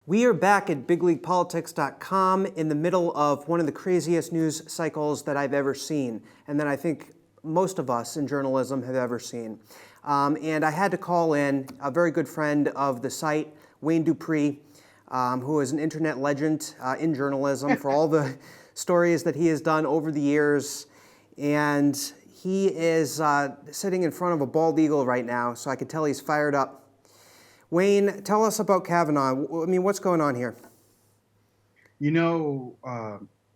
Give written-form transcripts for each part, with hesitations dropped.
We are back at bigleaguepolitics.com in the middle of one of the craziest news cycles that I've ever seen, and that I think most of us in journalism have ever seen. And I had to call in a very good friend of the site, Wayne Dupree, who is an internet legend in journalism for all the stories that he has done over the years. And he is sitting in front of a bald eagle right now, so I can tell he's fired up. Wayne, tell us about Kavanaugh. I mean, what's going on here? You know,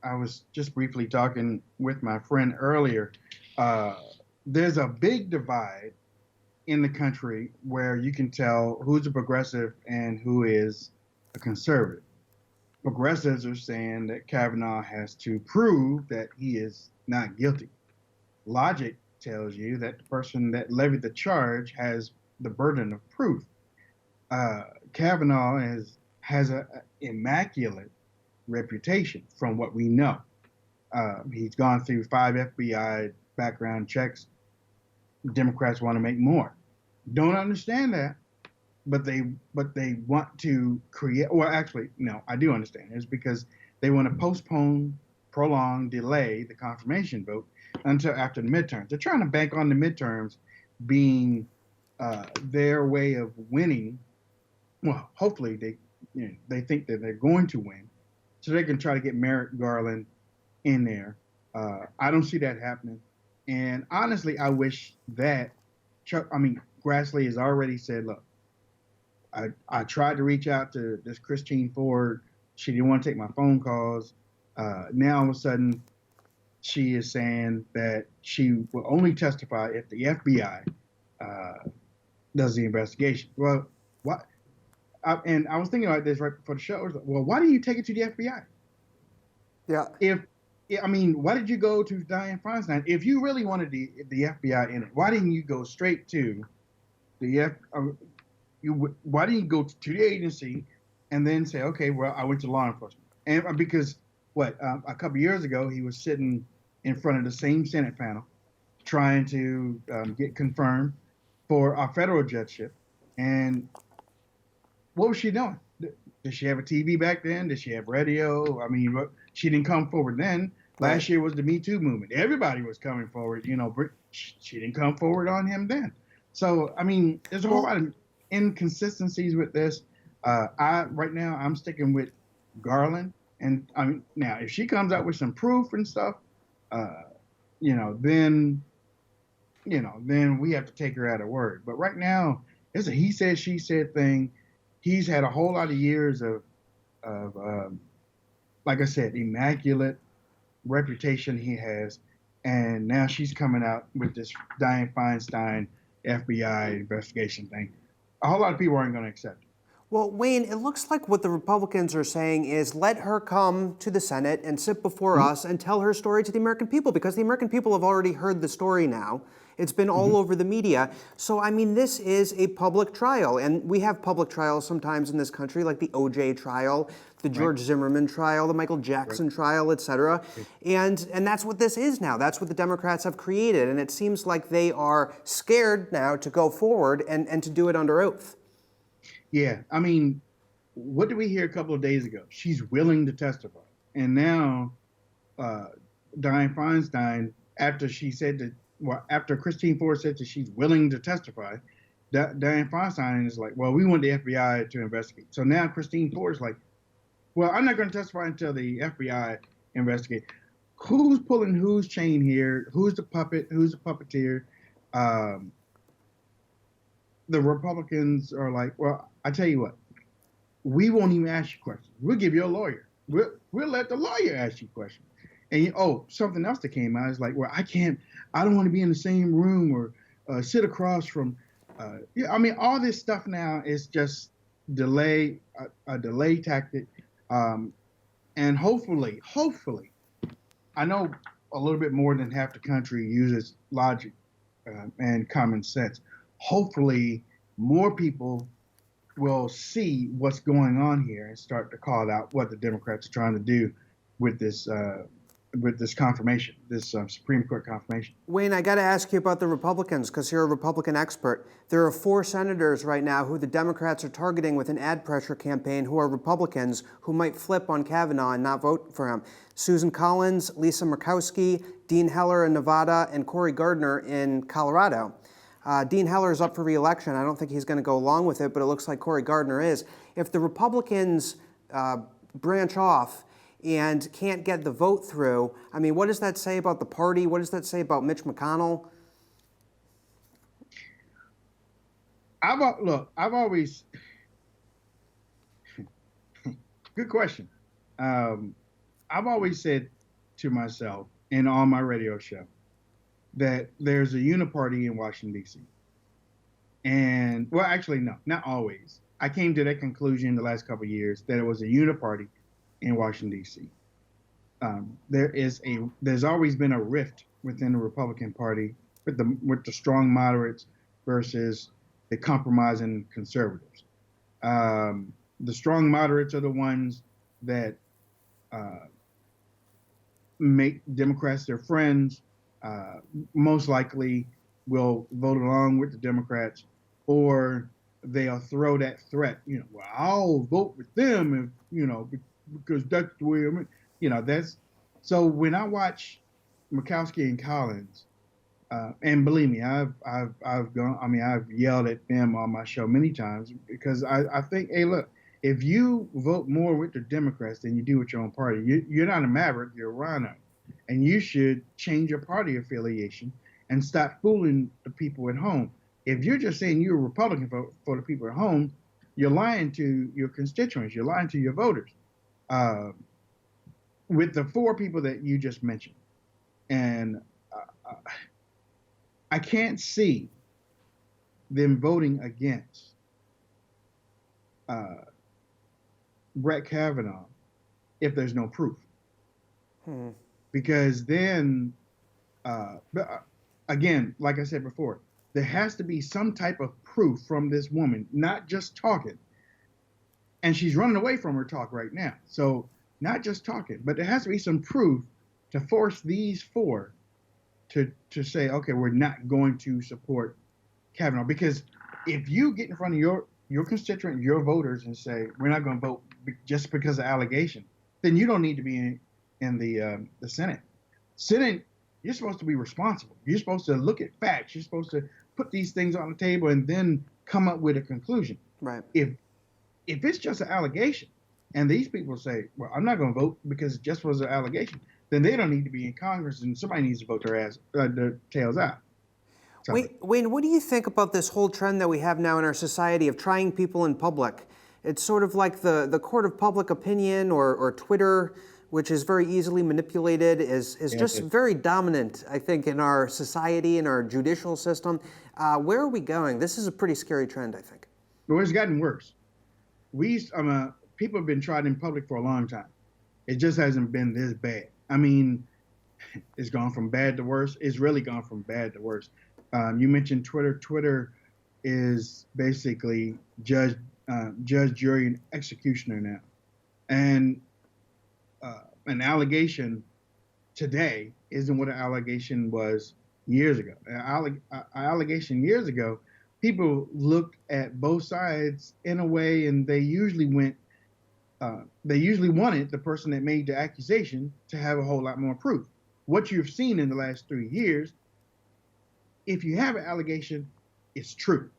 I was just briefly talking with my friend earlier. Uh, there's a big divide in the country where you can tell who's a progressive and who is a conservative. Progressives are saying that Kavanaugh has to prove that he is not guilty. Logic tells you that the person that levied the charge has the burden of proof. Kavanaugh has a immaculate reputation from what we know. He's gone through 5 FBI background checks. Democrats want to make more. Don't understand that, but they want to create. Well, actually, no, I do understand. It's because they want to postpone, prolong, delay the confirmation vote until after the midterms. They're trying to bank on the midterms being their way of winning. Well, hopefully they think that they're going to win, so they can try to get Merrick Garland in there. I don't see that happening, and honestly, I wish that Grassley has already said, "Look, I tried to reach out to this Christine Ford. She didn't want to take my phone calls. Now all of a sudden, she is saying that she will only testify if the FBI does the investigation." Well, what? And I was thinking about this right before the show. I was like, well, why didn't you take it to the FBI? Yeah. Why did you go to Dianne Feinstein? If you really wanted the FBI in it, why didn't you go straight to the why didn't you go to the agency and then say, okay, well, I went to law enforcement? And because a couple of years ago, he was sitting in front of the same Senate panel trying to get confirmed for a federal judgeship. And what was she doing? Did she have a TV back then? Did she have radio? I mean, she didn't come forward then. Last year was the Me Too movement. Everybody was coming forward. She didn't come forward on him then. So, I mean, there's a whole lot of inconsistencies with this. Right now, I'm sticking with Garland. And I mean, now if she comes out with some proof and stuff, then we have to take her at her word. But right now, it's a he said, she said thing. He's had a whole lot of years of like I said, immaculate reputation he has, and now she's coming out with this Dianne Feinstein FBI investigation thing. A whole lot of people aren't going to accept it. Well, Wayne, it looks like what the Republicans are saying is let her come to the Senate and sit before us and tell her story to the American people, because the American people have already heard the story now. It's been all over the media. So, I mean, this is a public trial. And we have public trials sometimes in this country, like the O.J. trial, the George Zimmerman trial, the Michael Jackson trial, et cetera. And that's what this is now. That's what the Democrats have created. And it seems like they are scared now to go forward and to do it under oath. Yeah, I mean, what did we hear a couple of days ago? She's willing to testify. And now Dianne Feinstein, after Christine Ford said that she's willing to testify, Dianne Feinstein is like, well, we want the FBI to investigate. So now Christine Ford is like, well, I'm not going to testify until the FBI investigate. Who's pulling whose chain here? Who's the puppet? Who's the puppeteer? The Republicans are like, well, I tell you what, we won't even ask you questions. We'll give you a lawyer. We'll let the lawyer ask you questions. And something else that came out is like, well, I don't want to be in the same room or sit across from. All this stuff now is just a delay tactic. And hopefully, I know a little bit more than half the country uses logic and common sense. Hopefully, more people will see what's going on here and start to call out what the Democrats are trying to do with this with this confirmation, this Supreme Court confirmation. Wayne, I got to ask you about the Republicans because you're a Republican expert. There are 4 senators right now who the Democrats are targeting with an ad pressure campaign who are Republicans who might flip on Kavanaugh and not vote for him. Susan Collins, Lisa Murkowski, Dean Heller in Nevada, and Cory Gardner in Colorado. Dean Heller is up for re-election. I don't think he's going to go along with it, but it looks like Cory Gardner is. If the Republicans branch off and can't get the vote through, I mean, what does that say about the party? What does that say about Mitch McConnell? I've always, good question. I've always said to myself in on my radio show that there's a uniparty in Washington, D.C. And, well, actually, no, not always. I came to that conclusion the last couple of years that it was a uniparty in Washington, D.C. There's always been a rift within the Republican Party with the strong moderates versus the compromising conservatives. The strong moderates are the ones that make Democrats their friends, most likely will vote along with the Democrats, or they'll throw that threat, well, I'll vote with them if, because that's the way I'm, that's, so when I watch Murkowski and Collins, and believe me, I've yelled at them on my show many times because I think, hey, look, if you vote more with the Democrats than you do with your own party, you're not a maverick, you're a rhino, and you should change your party affiliation and stop fooling the people at home. If you're just saying you're a Republican for the people at home, you're lying to your constituents, you're lying to your voters. With the 4 people that you just mentioned, and I can't see them voting against Brett Kavanaugh if there's no proof. Because then, again, like I said before, there has to be some type of proof from this woman, not just talking. And she's running away from her talk right now. So not just talking, but there has to be some proof to force these 4 to say, okay, we're not going to support Kavanaugh. Because if you get in front of your constituent, your voters, and say, we're not going to vote just because of allegation, then you don't need to be in the Senate. Senate, you're supposed to be responsible. You're supposed to look at facts. You're supposed to put these things on the table and then come up with a conclusion. Right. If it's just an allegation, and these people say, well, I'm not going to vote because it just was an allegation, then they don't need to be in Congress, and somebody needs to vote their tails out. So, Wayne, what do you think about this whole trend that we have now in our society of trying people in public? It's sort of like the court of public opinion or Twitter, which is very easily manipulated, is just very dominant, I think, in our society, in our judicial system. Where are we going? This is a pretty scary trend, I think. Well, it's gotten worse. People have been tried in public for a long time. It just hasn't been this bad. I mean, it's gone from bad to worse. It's really gone from bad to worse. You mentioned Twitter. Twitter is basically judge, jury, and executioner now. And an allegation today isn't what an allegation was years ago. An allegation years ago, people looked at both sides in a way, and they usually wanted the person that made the accusation to have a whole lot more proof. What you've seen in the last 3 years, if you have an allegation, it's true.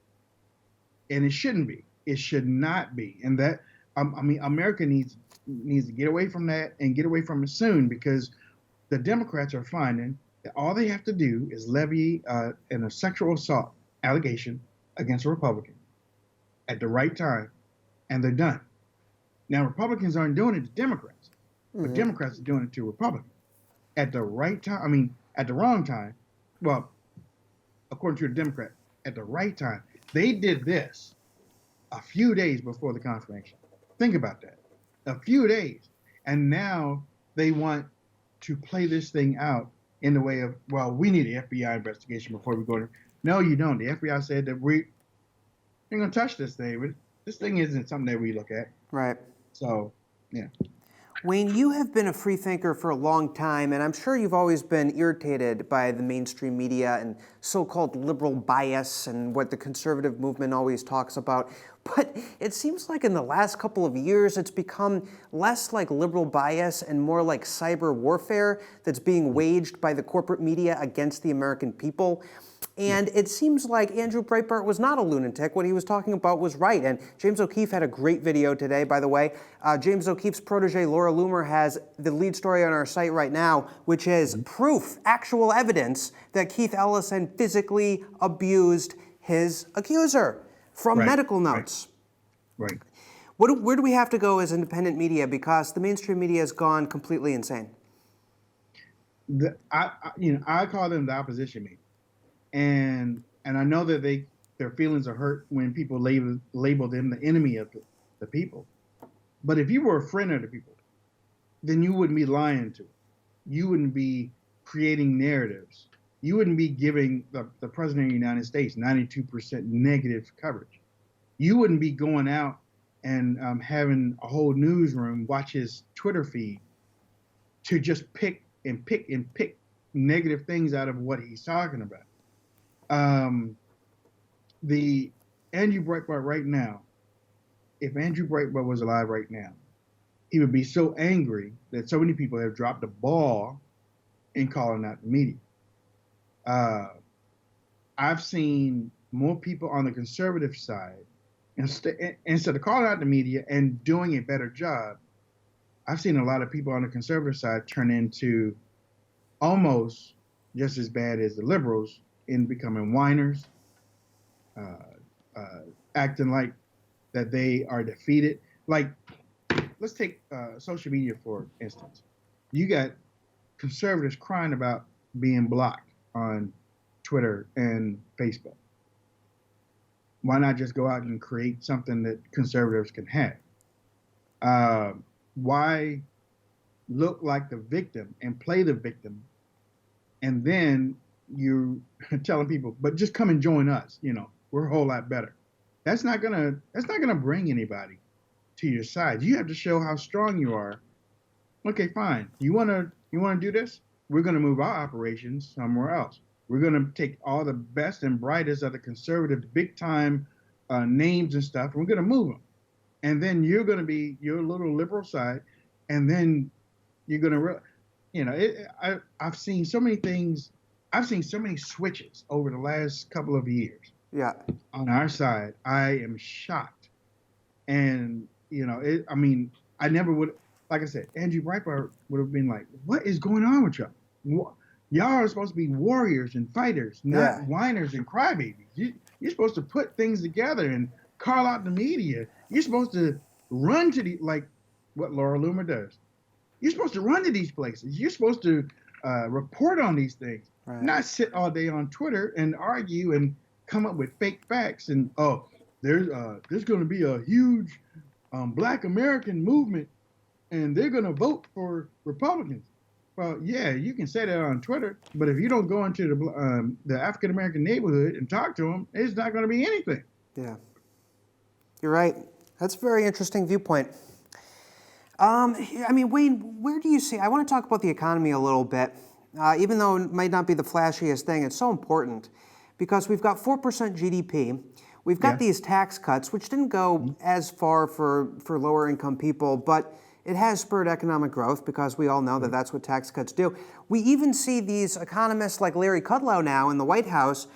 And it shouldn't be. It should not be. And that, America needs to get away from that and get away from it soon, because the Democrats are finding that all they have to do is levy a sexual assault allegation against a Republican at the right time, and they're done. Now, Republicans aren't doing it to Democrats, but Democrats are doing it to Republicans at the right time. At the wrong time. Well, according to the Democrat, at the right time. They did this a few days before the confirmation. Think about that. A few days. And now they want to play this thing out in the way of, well, we need an FBI investigation before we go to. No, you don't. The FBI said that we ain't going to touch this thing. This thing isn't something that we look at. Right. So, yeah. Wayne, you have been a free thinker for a long time, and I'm sure you've always been irritated by the mainstream media and so-called liberal bias and what the conservative movement always talks about. But it seems like in the last couple of years, it's become less like liberal bias and more like cyber warfare that's being waged by the corporate media against the American people. And it seems like Andrew Breitbart was not a lunatic. What he was talking about was right. And James O'Keefe had a great video today, by the way. James O'Keefe's protege, Laura Loomer, has the lead story on our site right now, which is proof, actual evidence, that Keith Ellison physically abused his accuser from medical notes. Right. Where do we have to go as independent media? Because the mainstream media has gone completely insane. I call them the opposition media. And I know that their feelings are hurt when people label them the enemy of the people. But if you were a friend of the people, then you wouldn't be lying to them. You wouldn't be creating narratives. You wouldn't be giving the President of the United States 92% negative coverage. You wouldn't be going out and having a whole newsroom watch his Twitter feed to just pick negative things out of what he's talking about. The Andrew Breitbart right now, if Andrew Breitbart was alive right now, he would be so angry that so many people have dropped the ball in calling out the media. I've seen more people on the conservative side, instead of calling out the media and doing a better job, I've seen a lot of people on the conservative side turn into almost just as bad as the liberals in becoming whiners, acting like that they are defeated. Like, let's take social media, for instance. You got conservatives crying about being blocked on Twitter and Facebook. Why not just go out and create something that conservatives can have? Why look like the victim and play the victim, and then you telling people, but just come and join us. We're a whole lot better. That's not gonna bring anybody to your side. You have to show how strong you are. Okay, fine. You wanna do this? We're gonna move our operations somewhere else. We're gonna take all the best and brightest of the conservative big time names and stuff, and we're gonna move them. And then you're gonna be your little liberal side, and then you're gonna, I've seen so many things. I've seen so many switches over the last couple of years. Yeah. On our side, I am shocked. And, I never would, like I said, Andrew Breitbart would have been like, what is going on with y'all? Y'all are supposed to be warriors and fighters, not whiners and crybabies. You're supposed to put things together and call out the media. You're supposed to run to like what Laura Loomer does. You're supposed to run to these places. You're supposed to report on these things, not sit all day on Twitter and argue and come up with fake facts. And there's going to be a huge Black American movement, and they're going to vote for Republicans. Well, yeah, you can say that on Twitter, but if you don't go into the African American neighborhood and talk to them, it's not going to be anything. Yeah, you're right. That's a very interesting viewpoint. Wayne, where do you see? I want to talk about the economy a little bit, even though it might not be the flashiest thing. It's so important because we've got 4% GDP. We've got these tax cuts, which didn't go as far for lower income people, but it has spurred economic growth because we all know that that's what tax cuts do. We even see these economists like Larry Kudlow now in the White House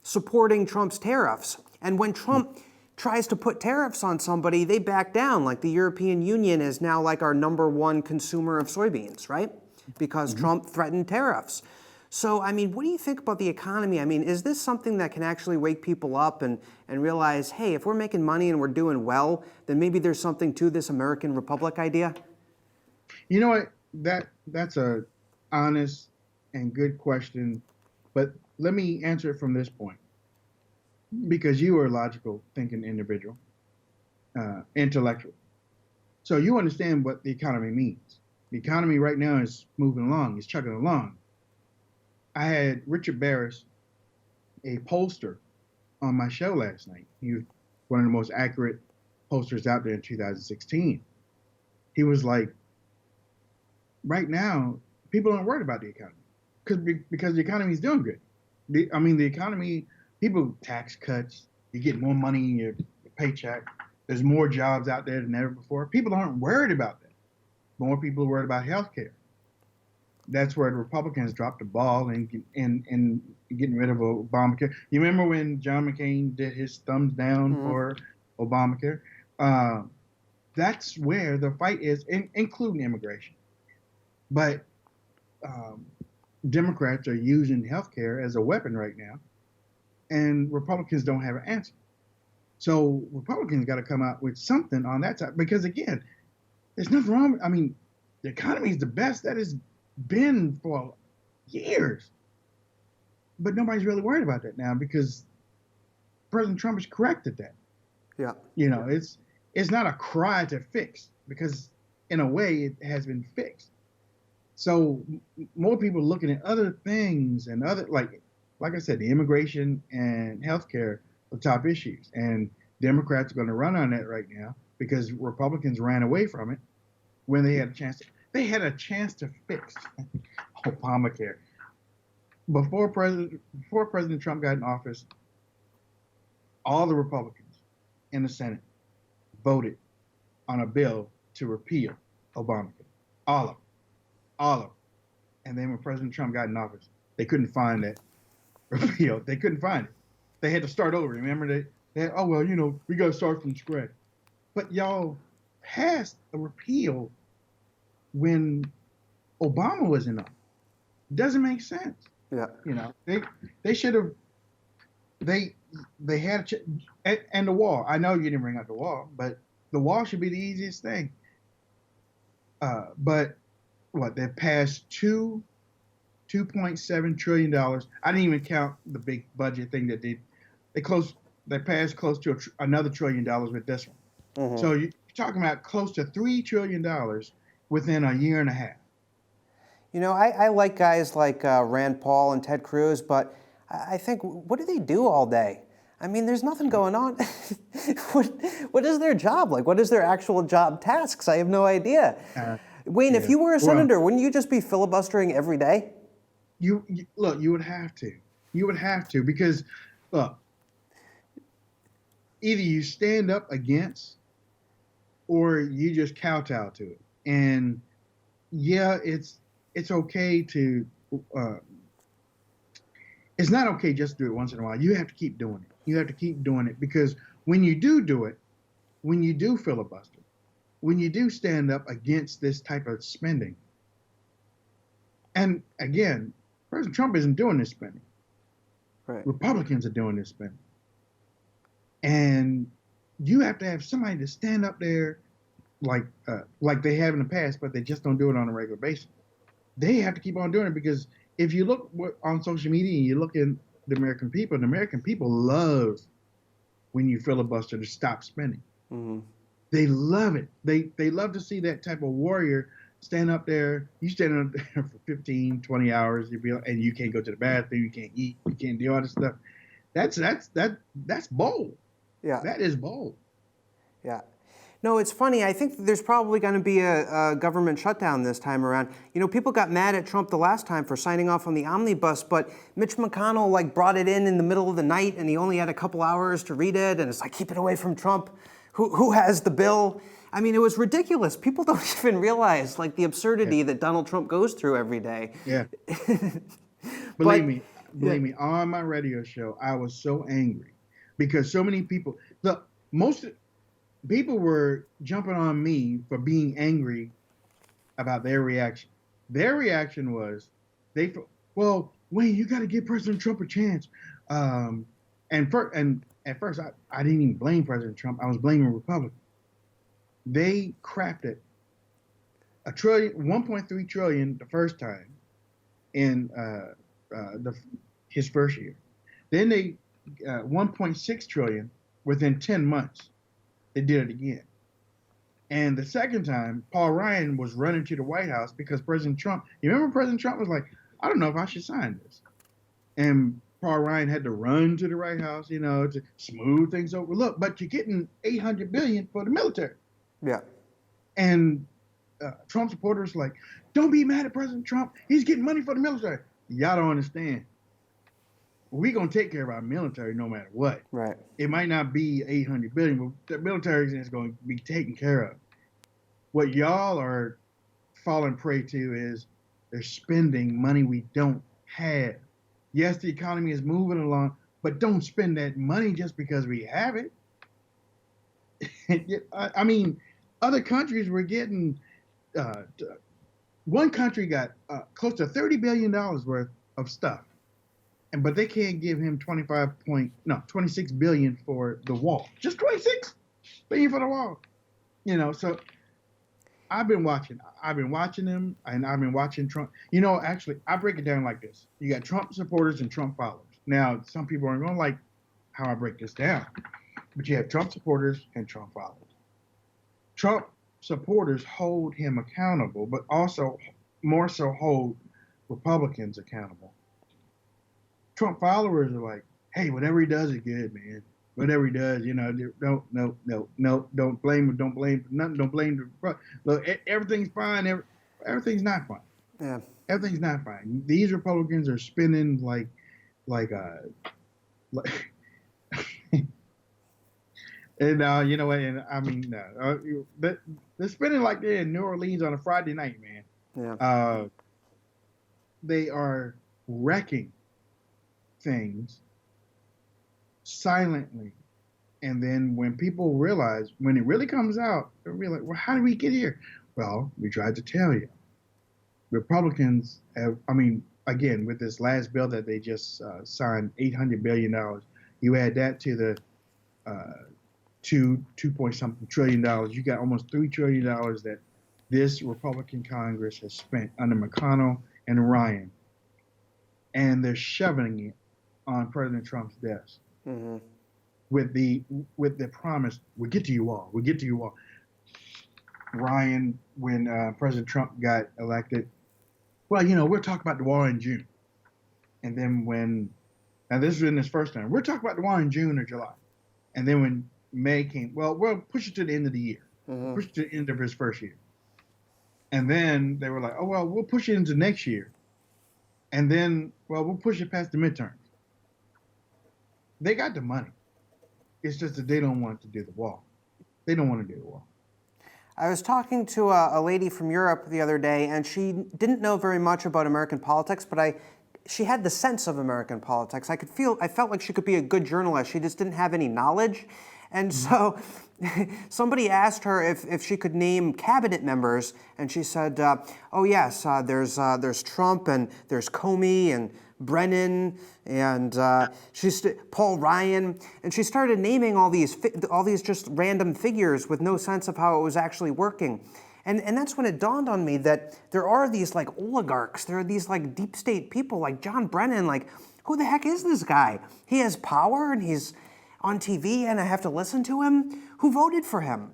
supporting Trump's tariffs. And when Trump tries to put tariffs on somebody, they back down. Like the European Union is now like our #1 consumer of soybeans, right? Because Trump threatened tariffs. So, what do you think about the economy? Is this something that can actually wake people up and realize, hey, if we're making money and we're doing well, then maybe there's something to this American Republic idea? You know what? That's a honest and good question, but let me answer it from this point. Because you are a logical thinking individual, intellectual. So you understand what the economy means. The economy right now is moving along, it's chugging along. I had Richard Barris, a pollster, on my show last night. He was one of the most accurate pollsters out there in 2016. He was like, right now, people aren't worried about the economy because the economy is doing good. The economy, people tax cuts, you get more money in your paycheck. There's more jobs out there than ever before. People aren't worried about that. More people are worried about health care. That's where the Republicans dropped the ball in getting rid of Obamacare. You remember when John McCain did his thumbs down for Obamacare? That's where the fight is, including immigration. But Democrats are using healthcare as a weapon right now, and Republicans don't have an answer. So Republicans got to come out with something on that side because, again, there's nothing wrong. I mean, the economy is the best that it's been for years, but nobody's really worried about that now because President Trump has corrected that. Yeah. It's not a cry to fix because, in a way, it has been fixed. So more people looking at other things and other like I said, the immigration and healthcare are top issues, and Democrats are going to run on that right now because Republicans ran away from it when they had a chance. They had a chance to fix Obamacare before President Trump got in office. All the Republicans in the Senate voted on a bill to repeal Obamacare. All of them. And then when President Trump got in office, they couldn't find that repeal. They couldn't find it. They had to start over. Remember, they had, we got to start from scratch. But y'all passed a repeal when Obama was in office. Doesn't make sense. Yeah. They should have. They had and the wall. I know you didn't bring up the wall, but the wall should be the easiest thing. But they passed $2.7 trillion. I didn't even count the big budget thing that they passed close to another $1 trillion with this one. Mm-hmm. So you're talking about close to $3 trillion within a year and a half. I like guys like Rand Paul and Ted Cruz, but I think, what do they do all day? I mean, there's nothing going on. What is their job? Like, what is their actual job tasks? I have no idea. Wayne, if you were a senator, wouldn't you just be filibustering every day? You would have to. You would have to because, look, either you stand up against or you just kowtow to it. And yeah, it's okay to. It's not okay just to do it once in a while. You have to keep doing it. You have to keep doing it because when you do it, when you do filibuster, when you do stand up against this type of spending, and again, President Trump isn't doing this spending. Right. Republicans are doing this spending. And you have to have somebody to stand up there like they have in the past, but they just don't do it on a regular basis. They have to keep on doing it because if you look on social media and you look at the American people love when you filibuster to stop spending. Mm-hmm. They love it. They love to see that type of warrior stand up there. You stand up there for 15, 20 hours, and you can't go to the bathroom, you can't eat, you can't do all this stuff. That's bold. Yeah. That is bold. Yeah. No, it's funny. I think there's probably going to be a government shutdown this time around. People got mad at Trump the last time for signing off on the omnibus, but Mitch McConnell brought it in the middle of the night, and he only had a couple hours to read it, and it's like, keep it away from Trump. Who has the bill? I mean, it was ridiculous. People don't even realize the absurdity that Donald Trump goes through every day. Yeah. Believe me, on my radio show, I was so angry because so many people. Look, people were jumping on me for being angry about their reaction. Their reaction was, Wayne, you got to give President Trump a chance. And at first, I didn't even blame President Trump. I was blaming Republicans. They crafted $1.3 trillion the first time in his first year. Then they 1.6 trillion within 10 months. They did it again. And the second time, Paul Ryan was running to the White House because President Trump, you remember President Trump was like, I don't know if I should sign this. And Paul Ryan had to run to the White House, to smooth things over. Look, but you're getting $800 billion for the military. Yeah. And Trump supporters like, don't be mad at President Trump. He's getting money for the military. Y'all don't understand. We're going to take care of our military no matter what. Right. It might not be 800 billion, but the military is going to be taken care of. What y'all are falling prey to is they're spending money we don't have. Yes, the economy is moving along, but don't spend that money just because we have it. I mean, other countries were getting, one country got close to $30 billion worth of stuff. But they can't give him 26 billion for the wall. Just 26 billion for the wall. So I've been watching them, and I've been watching Trump. Actually, I break it down like this. You got Trump supporters and Trump followers. Now, some people aren't going to like how I break this down, but you have Trump supporters and Trump followers. Trump supporters hold him accountable, but also more so hold Republicans accountable. Trump followers are like, hey, whatever he does is good, man. Whatever he does, don't blame him, don't blame nothing, don't blame the. Look, everything's fine. Everything's not fine. Yeah. Everything's not fine. These Republicans are spending like and you know what? And I mean, they're spending like they're in New Orleans on a Friday night, man. Yeah. They are wrecking things silently, and then when people realize, when it really comes out, they'll be like, well, how did we get here? Well, we tried to tell you. Republicans have, again, with this last bill that they just signed, $800 billion, you add that to the 2 point something trillion dollars, you got almost $3 trillion that this Republican Congress has spent under McConnell and Ryan, and they're shoving it on President Trump's desk, with the promise, we'll get to you all. We'll get to you all. Ryan, when President Trump got elected, well, we'll talk about the war in June. And then now this was in his first term, we'll talk about the war in June or July. And then when May came, well, we'll push it to the end of the year. Push it to the end of his first year. And then they were like, oh, well, we'll push it into next year. And then, well, we'll push it past the midterms. They got the money. It's just that they don't want to do the wall. They don't want to do the wall. I was talking to a lady from Europe the other day, and she didn't know very much about American politics, but she had the sense of American politics. I felt like she could be a good journalist. She just didn't have any knowledge. And so somebody asked her if she could name cabinet members, and she said, oh yes, there's Trump, and there's Comey, and Brennan, and Paul Ryan, and she started naming all these just random figures with no sense of how it was actually working. And that's when it dawned on me that there are these like oligarchs, there are these like deep state people like John Brennan, like who the heck is this guy? He has power and he's on TV and I have to listen to him? Who voted for him?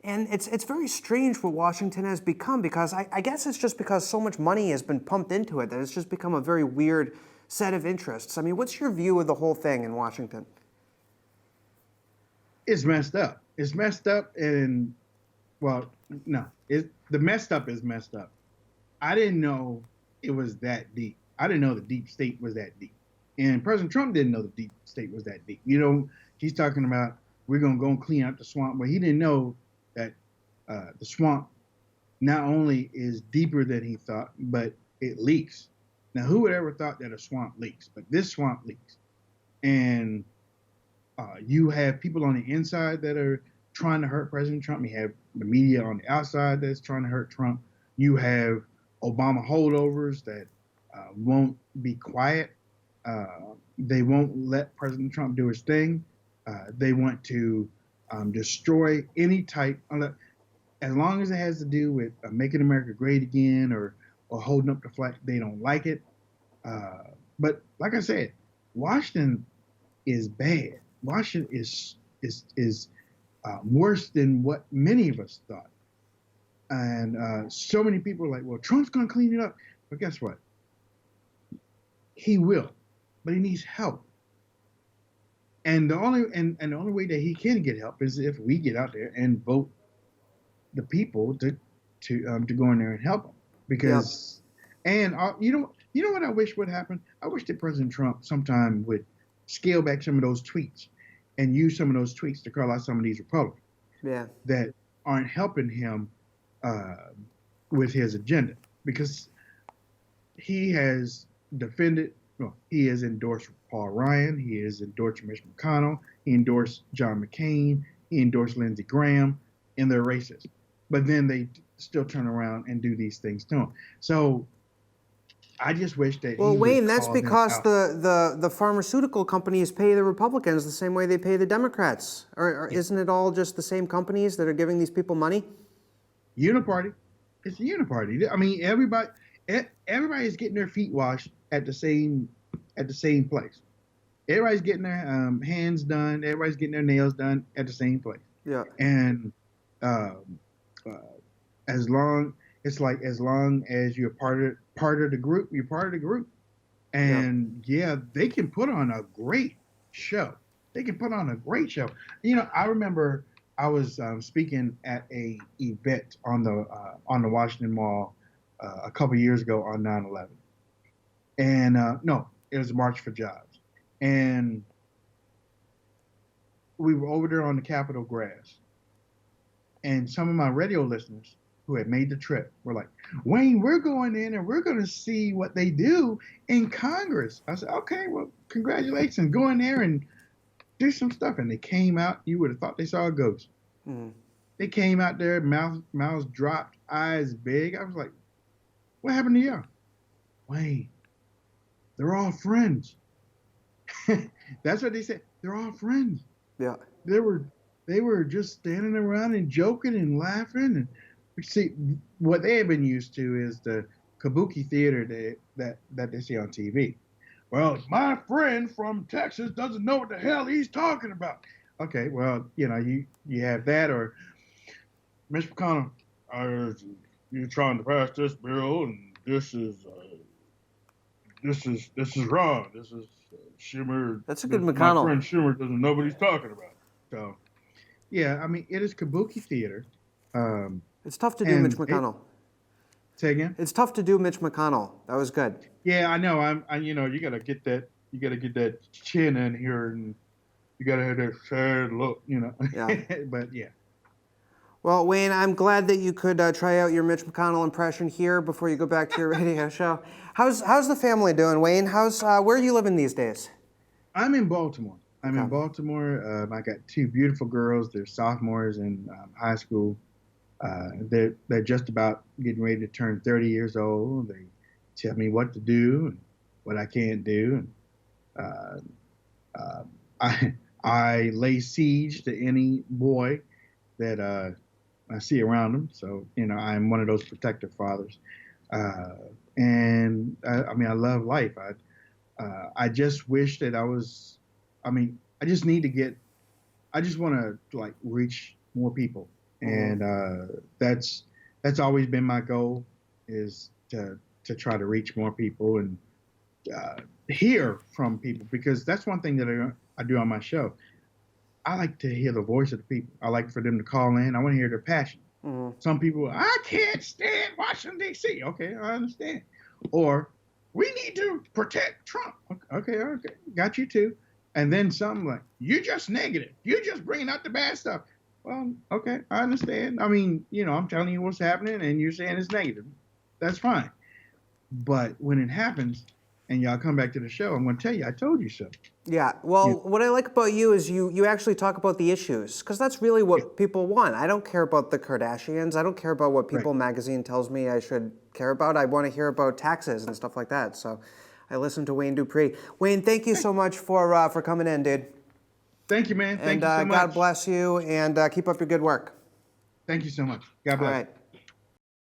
And it's very strange what Washington has become, because I guess it's just because so much money has been pumped into it that it's just become a very weird set of interests. I mean, what's your view of the whole thing in Washington? It's messed up. It's messed up, and, well, no. The messed up is messed up. I didn't know it was that deep. I didn't know the deep state was that deep. And President Trump didn't know the deep state was that deep. He's talking about, we're going to go and clean out the swamp, but he didn't know that the swamp not only is deeper than he thought, but it leaks. Now, who would ever thought that a swamp leaks? But this swamp leaks. And you have people on the inside that are trying to hurt President Trump. You have the media on the outside that's trying to hurt Trump. You have Obama holdovers that won't be quiet. They won't let President Trump do his thing. They want to destroy any type, as long as it has to do with making America great again or holding up the flag. They don't like it. But like I said, Washington is bad. Washington is worse than what many of us thought. And so many people are like, well, Trump's going to clean it up. But guess what? He will, but he needs help. And the only way that he can get help is if we get out there and vote the people to to go in there and help them because, and you know what I wish would happen? I wish that President Trump sometime would scale back some of those tweets and use some of those tweets to call out some of these Republicans that aren't helping him with his agenda because he has defended, well, he has endorsed Paul Ryan, he has endorsed Mitch McConnell, he endorsed John McCain, he endorsed Lindsey Graham, and they're racist. But then they still turn around and do these things to him. So I just wish that well, he Wayne, would that's call them because out. the pharmaceutical companies pay the Republicans the same way they pay the Democrats. Or isn't it all just the same companies that are giving these people money? Uniparty. It's a uniparty. I mean, everybody's getting their feet washed at the same place. Everybody's getting their hands done. Everybody's getting their nails done at the same place. Yeah. And as long as you're part of the group, you're part of the group. And they can put on a great show. They can put on a great show. You know, I remember I was speaking at a event on the Washington Mall a couple years ago on 9/11, and no, it was March for Jobs, and we were over there on the Capitol grass, and some of my radio listeners who had made the trip were like, "Wayne, we're going in and we're going to see what they do in Congress." I said, "Okay, well, congratulations, go in there and do some stuff." And they came out, you would have thought they saw a ghost. They came out there, mouths dropped, eyes big. I was like, "What happened to you?" "Wayne, they're all friends." That's what they said. They're all friends. Yeah. They were just standing around and joking and laughing. And see, what they have been used to is the kabuki theater that they see on TV. "Well, my friend from Texas doesn't know what the hell he's talking about." Okay, well, you know, you have that, or Mitch McConnell, you're trying to pass this bill, and this is wrong. This is Schumer. That's a good My McConnell. friend Schumer doesn't know what he's talking about. So, yeah, I mean, it is kabuki theater. It's tough to do Mitch McConnell. Say again? It's tough to do Mitch McConnell. That was good. Yeah, I know. You know, you gotta get that chin in here, and you gotta have that sad look, you know. Yeah. But yeah. Well, Wayne, I'm glad that you could try out your Mitch McConnell impression here before you go back to your radio show. How's the family doing, Wayne? Where are you living these days? I'm in Baltimore. I got two beautiful girls. They're sophomores in high school. They're just about getting ready to turn 30 years old. They tell me what to do and what I can't do. And I lay siege to any boy that I see around them. So, you know, I'm one of those protective fathers. And I mean, I love life. I just wish that I just want to like reach more people. And that's always been my goal, is to try to reach more people and hear from people, because that's one thing that I do on my show. I like to hear the voice of the people. I like for them to call in. I want to hear their passion. Some people, "I can't stand Washington, D.C." Okay, I understand. Or, "We need to protect Trump." Okay, got you too. And then some like, "You're just negative. You're just bringing out the bad stuff." Well, okay, I understand. I mean, you know, I'm telling you what's happening, and you're saying it's negative. That's fine. But when it happens, and y'all come back to the show, I'm going to tell you, I told you so. Yeah. Well, what I like about you is you actually talk about the issues, because that's really what people want. I don't care about the Kardashians. I don't care about what People magazine tells me I should care about. I want to hear about taxes and stuff like that. So I listen to Wayne Dupree. Wayne, thank you so much for coming in, dude. Thank you, man. Thank you so much. God bless you, and keep up your good work. Thank you so much. God bless. All right.